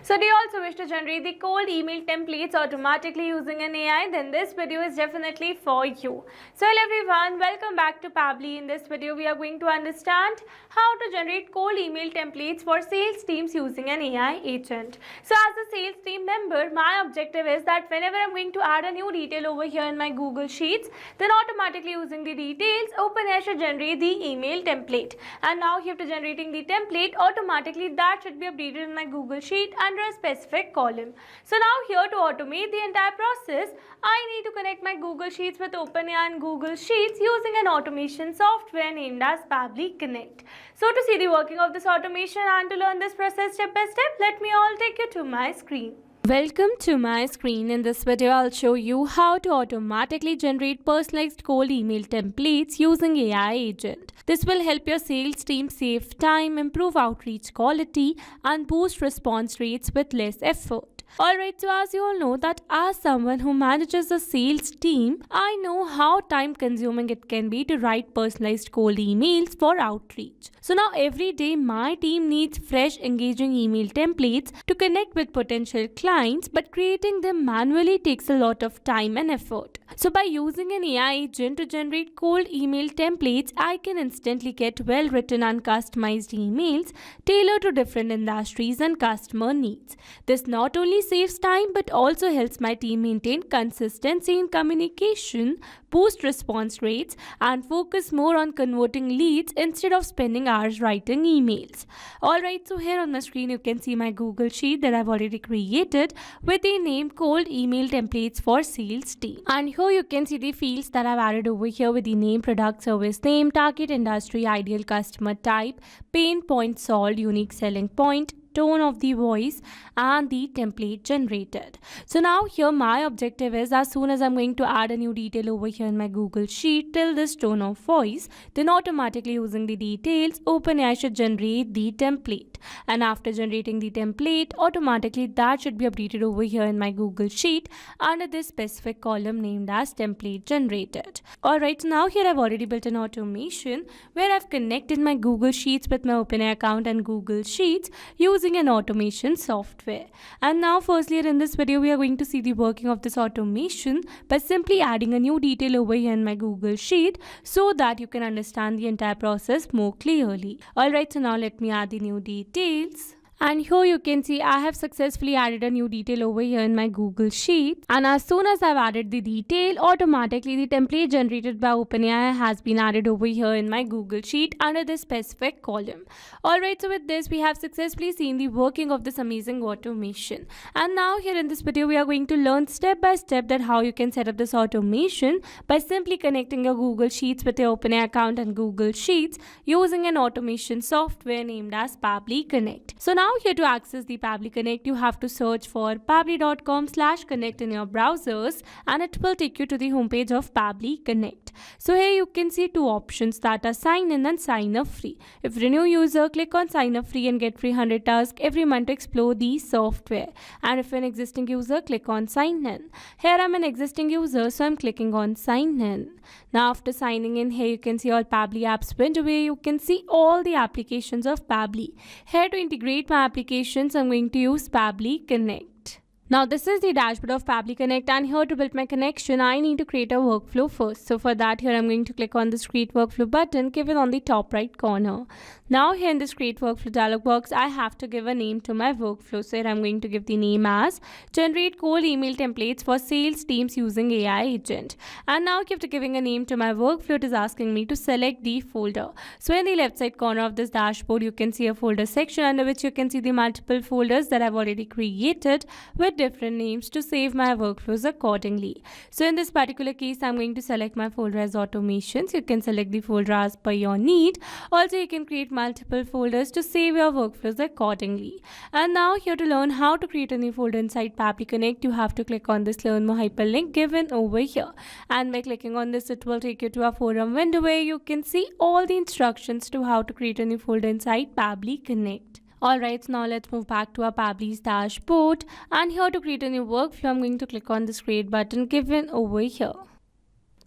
So do you also wish to generate the cold email templates automatically using an AI? Then this video is definitely for you. So hello everyone, welcome back to Pabbly. In this video we are going to understand how to generate cold email templates for sales teams using an AI agent. So as a sales team member, my objective is that whenever I'm going to add a new detail over here in my Google Sheets, then automatically using the details, OpenAI should generate the email template. And now after generating the template, automatically that should be updated in my Google Sheet under a specific column. So now here to automate the entire process, I need to connect my Google Sheets with OpenAI and Google Sheets using an automation software named as Pabbly Connect. So to see the working of this automation and to learn this process step by step, let me all take you to my screen. Welcome to my screen. In this video, I'll show you how to automatically generate personalized cold email templates using AI agent. This will help your sales team save time, improve outreach quality, and boost response rates with less effort. Alright, so as you all know that as someone who manages a sales team, I know how time consuming it can be to write personalized cold emails for outreach. So now every day my team needs fresh engaging email templates to connect with potential clients, but creating them manually takes a lot of time and effort. So by using an AI agent to generate cold email templates, I can instantly get well written and customized emails tailored to different industries and customer needs. This not only saves time but also helps my team maintain consistency in communication, boost response rates, and focus more on converting leads instead of spending hours writing emails. Alright, so here on my screen you can see my Google Sheet that I've already created with the name Cold Email Templates for Sales Team. And here you can see the fields that I've added over here with the name, product, service name, target industry, ideal customer type, pain point solved, unique selling point, tone of the voice, and the template generated. So now here my objective is as soon as I'm going to add a new detail over here in my Google Sheet till this tone of voice, then automatically using the details, OpenAI should generate the template. And after generating the template, automatically that should be updated over here in my Google Sheet under this specific column named as template generated. Alright, so now here I've already built an automation where I've connected my Google Sheets with my OpenAI account and Google Sheets using an automation software. And now firstly in this video we are going to see the working of this automation by simply adding a new detail over here in my Google Sheet so that you can understand the entire process more clearly. Alright, so now let me add the new details. And here you can see I have successfully added a new detail over here in my Google Sheet. And as soon as I've added the detail, automatically the template generated by OpenAI has been added over here in my Google Sheet under this specific column. Alright, so with this we have successfully seen the working of this amazing automation. And now here in this video we are going to learn step by step that how you can set up this automation by simply connecting your Google Sheets with your OpenAI account and Google Sheets using an automation software named as Pabbly Connect. So now here to access the Pabbly Connect, you have to search for pabbly.com/connect in your browsers and it will take you to the homepage of Pabbly Connect. So here you can see two options that are sign in and sign up free. If you're a new user, click on sign up free and get free 100 tasks every month to explore the software. And if you're an existing user, click on sign in. Here I'm an existing user, so I'm clicking on sign in. Now after signing in, here you can see all Pabbly apps window where you can see all the applications of Pabbly. Here to integrate my applications, I'm going to use Pabbly Connect. Now this is the dashboard of Pabbly Connect, and here to build my connection, I need to create a workflow first. So for that, here I'm going to click on this Create Workflow button given on the top right corner. Now here in this Create Workflow dialog box, I have to give a name to my workflow. So here I'm going to give the name as Generate Cold Email Templates for Sales Teams Using AI Agent. And now after giving a name to my workflow, it is asking me to select the folder. So in the left side corner of this dashboard, you can see a folder section under which you can see the multiple folders that I've already created with different names to save my workflows accordingly. So in this particular case, I'm going to select my folder as automations. You can select the folder as per your need. Also, you can create multiple folders to save your workflows accordingly. And now here to learn how to create a new folder inside Pabbly Connect, you have to click on this Learn More hyperlink given over here. And by clicking on this, it will take you to a forum window where you can see all the instructions to how to create a new folder inside Pabbly Connect. Alright, so now let's move back to our Pabbly's dashboard, and here to create a new workflow, I'm going to click on this Create button given over here.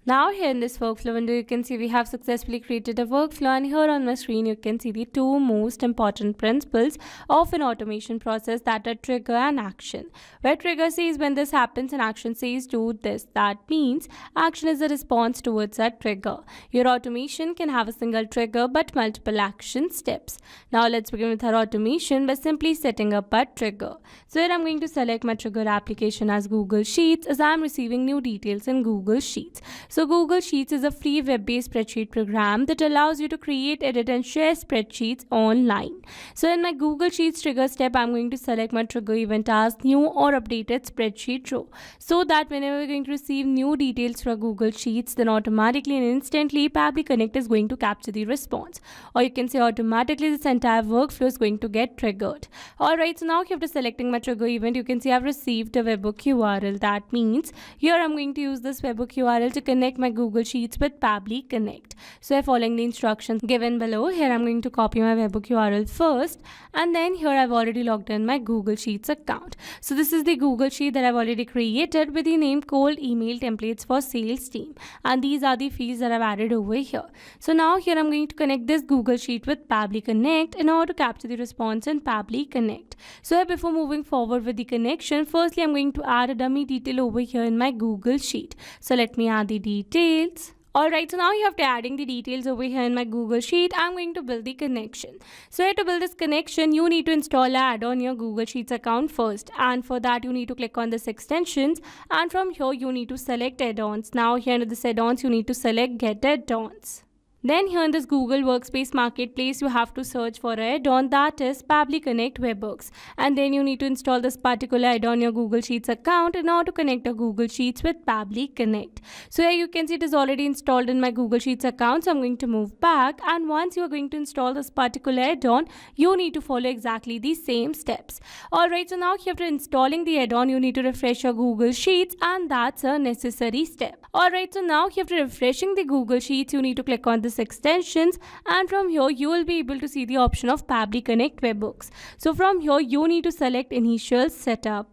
Now here in this workflow window, you can see we have successfully created a workflow, and here on my screen you can see the two most important principles of an automation process, that are trigger and action. Where trigger says when this happens and action says do this. That means action is a response towards a trigger. Your automation can have a single trigger but multiple action steps. Now let's begin with our automation by simply setting up a trigger. So here I'm going to select my trigger application as Google Sheets, as I'm receiving new details in Google Sheets. So Google Sheets is a free web-based spreadsheet program that allows you to create, edit and share spreadsheets online. So in my Google Sheets trigger step, I'm going to select my trigger event as new or updated spreadsheet row, so that whenever we're going to receive new details from Google Sheets, then automatically and instantly Pabbly Connect is going to capture the response. Or you can say automatically this entire workflow is going to get triggered. Alright, so now after selecting my trigger event, you can see I've received a webhook URL. That means here I'm going to use this webhook URL to connect my Google Sheets with Pabbly Connect. So following the instructions given below, here I'm going to copy my webhook URL first, and then here I've already logged in my Google Sheets account. So this is the Google Sheet that I've already created with the name cold email templates for sales team, and these are the fields that I've added over here. So now here I'm going to connect this Google Sheet with Pabbly Connect in order to capture the response in Pabbly Connect. So before moving forward with the connection, firstly I'm going to add a dummy detail over here in my Google Sheet. So let me add the details. Alright, so now you have to adding the details over here in my Google Sheet. I'm going to build the connection. So here to build this connection, you need to install an add-on on your Google Sheets account first. And for that, you need to click on this extensions. And from here, you need to select add-ons. Now here under this add-ons, you need to select get add-ons. Then here in this Google Workspace Marketplace, you have to search for an add-on, that is Pabbly Connect Webhooks. And then you need to install this particular add-on on your Google Sheets account in order to connect your Google Sheets with Pabbly Connect. So here you can see it is already installed in my Google Sheets account. So I'm going to move back, and once you are going to install this particular add-on, you need to follow exactly the same steps. Alright, so now after installing the add-on, you need to refresh your Google Sheets, and that's a necessary step. Alright, so now after refreshing the Google Sheets, you need to click on this extensions, and from here you will be able to see the option of Pabbly Connect Webhooks. So from here you need to select initial setup.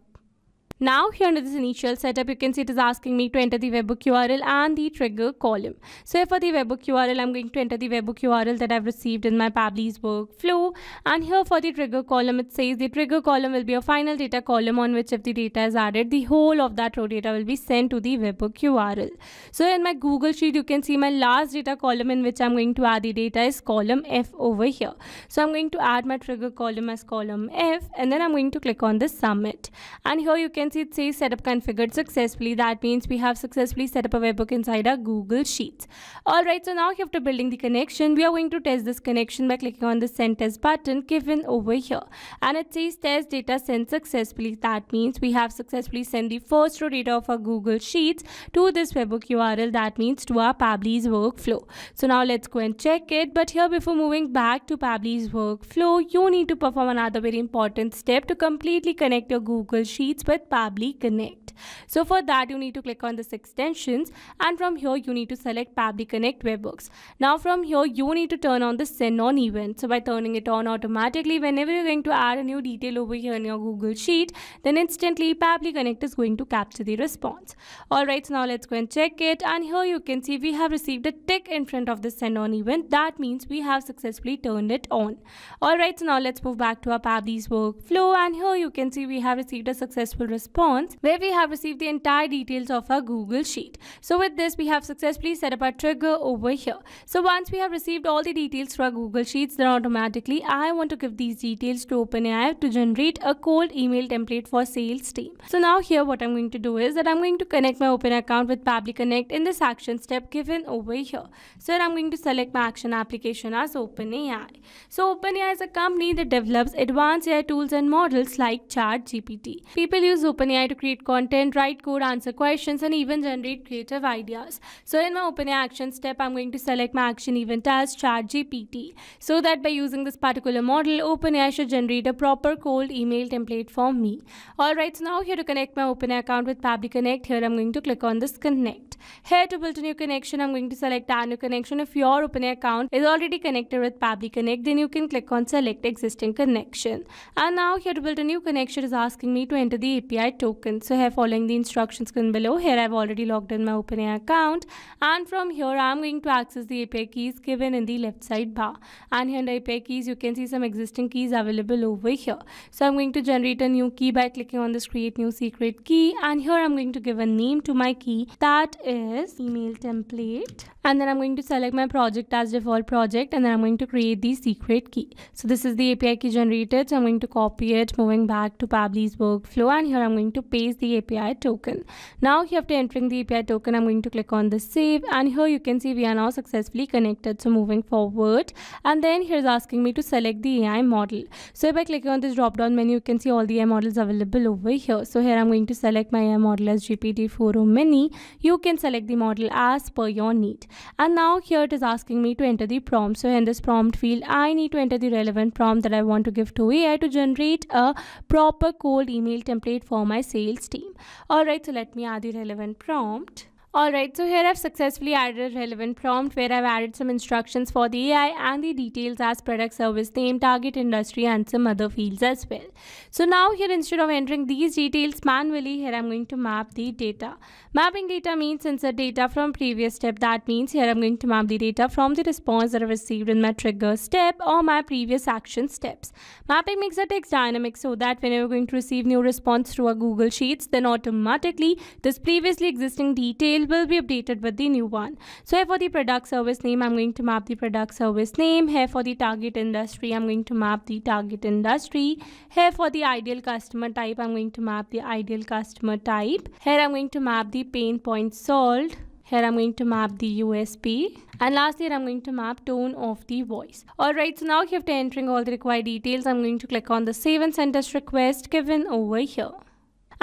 Now here under this initial setup, you can see it is asking me to enter the webhook URL and the trigger column. So for the webhook URL, I'm going to enter the webhook URL that I've received in my Pabbly's workflow. And here for the trigger column, it says the trigger column will be a final data column on which if the data is added, the whole of that row data will be sent to the webhook URL. So in my Google Sheet, you can see my last data column in which I'm going to add the data is column F over here. So I'm going to add my trigger column as column F, and then I'm going to click on this submit. And here you can see it says setup configured successfully. That means we have successfully set up a webhook inside our Google Sheets. Alright, so now after building the connection, we are going to test this connection by clicking on the send test button given over here. And it says test data sent successfully. That means we have successfully sent the first row data of our Google Sheets to this webhook URL, that means to our Pabbly's workflow. So now let's go and check it. But here before moving back to Pabbly's workflow, you need to perform another very important step to completely connect your Google Sheets with Pabbly Connect. So for that, you need to click on this extensions, and from here you need to select Pabbly Connect Webhooks. Now from here you need to turn on the send on event. So by turning it on, automatically whenever you're going to add a new detail over here in your Google Sheet, then instantly Pabbly Connect is going to capture the response. Alright, so now let's go and check it, and here you can see we have received a tick in front of the send on event. That means we have successfully turned it on. Alright, so now let's move back to our Pabbly's workflow, and here you can see we have received a successful response where we have received the entire details of our Google Sheet. So with this, we have successfully set up our trigger over here. So once we have received all the details for our Google Sheets, then automatically I want to give these details to OpenAI to generate a cold email template for sales team. So now here what I'm going to do is that I'm going to connect my OpenAI account with Pabbly Connect in this action step given over here. So I'm going to select my action application as OpenAI. So OpenAI is a company that develops advanced AI tools and models like ChatGPT. People use OpenAI to create content, write code, answer questions, and even generate creative ideas. So in my OpenAI action step, I'm going to select my action event as ChatGPT, so that by using this particular model, OpenAI should generate a proper cold email template for me. Alright, so now here to connect my OpenAI account with Pabbly Connect, here I'm going to click on this connect. Here to build a new connection, I'm going to select add new connection. If your OpenAI account is already connected with Pabbly Connect, then you can click on select existing connection. And now here to build a new connection is asking me to enter the API API token. So here, following the instructions given below, here I've already logged in my OpenAI account, and from here I'm going to access the API keys given in the left side bar. And here in the API keys, you can see some existing keys available over here. So I'm going to generate a new key by clicking on this create new secret key, and here I'm going to give a name to my key, that is email template, and then I'm going to select my project as default project, and then I'm going to create the secret key. So this is the API key generated, so I'm going to copy it, moving back to Pabbly's workflow, and here I'm going to paste the API token. Now here, after entering the API token, I'm going to click on the save, and here you can see we are now successfully connected. So moving forward, and then here's asking me to select the AI model. So by clicking on this drop down menu, you can see all the AI models available over here. So here I'm going to select my AI model as GPT-4o Mini. You can select the model as per your need. And now here it is asking me to enter the prompt. So in this prompt field, I need to enter the relevant prompt that I want to give to AI to generate a proper cold email template for my sales team. Alright, so let me add the relevant prompt. Alright, so here I've successfully added a relevant prompt where I've added some instructions for the AI and the details as product, service name, target industry, and some other fields as well. So now here, instead of entering these details manually, here I'm going to map the data. Mapping data means insert data from previous step. That means here I'm going to map the data from the response that I received in my trigger step or my previous action steps. Mapping makes the text dynamic so that whenever you're going to receive new response through a Google Sheets, then automatically this previously existing detail will be updated with the new one. So here for the product service name, I'm going to map the product service name. Here for the target industry, I'm going to map the target industry. Here for the ideal customer type, I'm going to map the ideal customer type. Here I'm going to map the pain point solved. Here I'm going to map the USP. And lastly, I'm going to map tone of the voice. Alright, so now after entering all the required details, I'm going to click on the save and send test request given over here.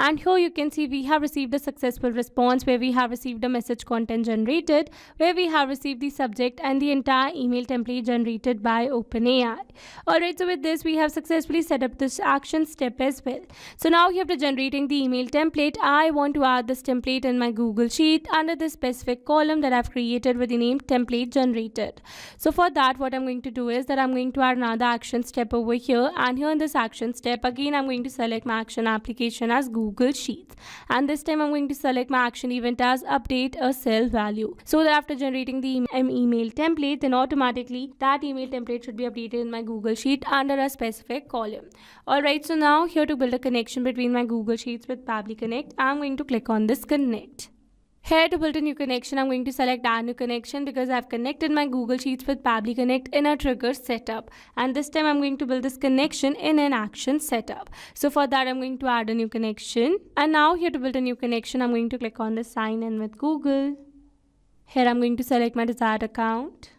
And here you can see we have received a successful response where we have received a message content generated, where we have received the subject and the entire email template generated by OpenAI. Alright, so with this, we have successfully set up this action step as well. So now after generating the email template, I want to add this template in my Google Sheet under the specific column that I've created with the name template generated. So for that, what I'm going to do is that I'm going to add another action step over here, and here in this action step, again I'm going to select my action application as Google Sheets, and this time I'm going to select my action event as update a cell value, so that after generating the email template, then automatically that email template should be updated in my Google Sheet under a specific column. Alright, so now here to build a connection between my Google Sheets with Pabbly Connect, I'm going to click on this connect. Here to build a new connection, I'm going to select add new connection because I've connected my Google Sheets with Pabbly Connect in a trigger setup, and this time I'm going to build this connection in an action setup. So for that, I'm going to add a new connection, and now here to build a new connection, I'm going to click on the sign in with Google. Here I'm going to select my desired account.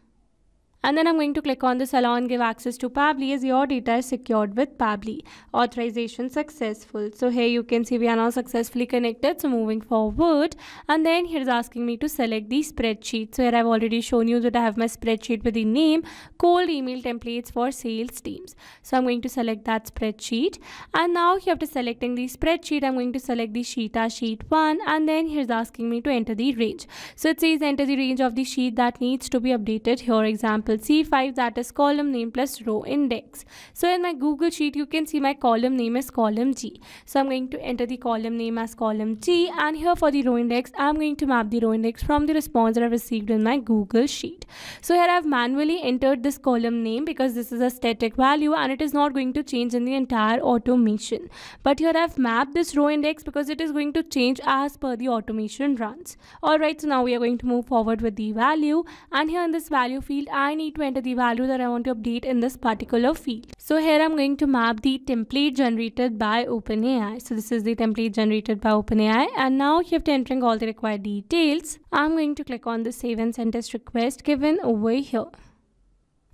And then I'm going to click on the salon give access to Pabbly as your data is secured with Pabbly. Authorization successful. So here you can see we are now successfully connected. So moving forward, and then here is asking me to select the spreadsheet. So here I've already shown you that I have my spreadsheet with the name cold email templates for sales teams. So I'm going to select that spreadsheet, and now here after selecting the spreadsheet, I'm going to select the sheet as sheet 1, and then here's asking me to enter the range. So it says enter the range of the sheet that needs to be updated. Here example C5, that is column name plus row index. So in my Google Sheet, you can see my column name is column G. So I'm going to enter the column name as column G, and here for the row index, I'm going to map the row index from the response that I received in my Google Sheet. So here I've manually entered this column name because this is a static value and it is not going to change in the entire automation. But here I've mapped this row index because it is going to change as per the automation runs. Alright, so now we are going to move forward with the value, and here in this value field, I need to enter the value that I want to update in this particular field. So here I'm going to map the template generated by OpenAI. So this is the template generated by OpenAI, and now here after entering all the required details, I'm going to click on the save and send test request given over here.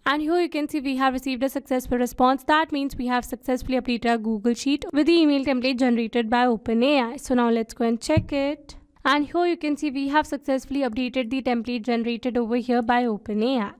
And here you can see we have received a successful response. That means we have successfully updated our Google Sheet with the email template generated by OpenAI. So now let's go and check it. And here you can see we have successfully updated the template generated over here by OpenAI.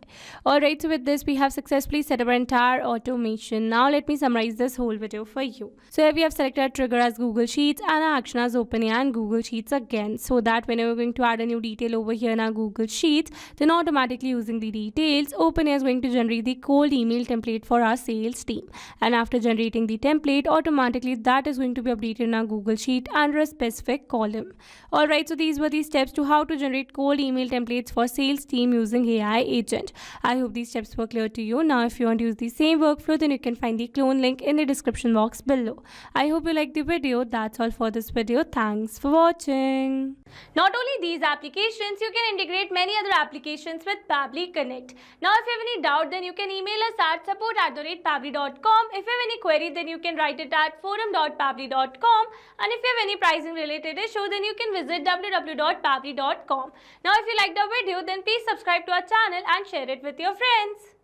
Alright, so with this we have successfully set up our entire automation. Now let me summarize this whole video for you. So here we have selected our trigger as Google Sheets and our action as OpenAI and Google Sheets again, so that whenever we're going to add a new detail over here in our Google Sheets, then automatically using the details, OpenAI is going to generate the cold email template for our sales team. And after generating the template, automatically that is going to be updated in our Google Sheet under a specific column. Alright, so these were the steps to how to generate cold email templates for sales team using AI agent. I hope these steps were clear to you. Now if you want to use the same workflow, then you can find the clone link in the description box below. I hope you liked the video. That's all for this video. Thanks for watching. Not only these applications, you can integrate many other applications with Pabbly Connect. Now if you have any doubt, then you can email us at support@pabbly.com. If you have any query, then you can write it at forum.pabbly.com. And if you have any pricing related issue, then you can visit www.pabbly.com. Now if you liked the video, then please subscribe to our channel and share it with your friends.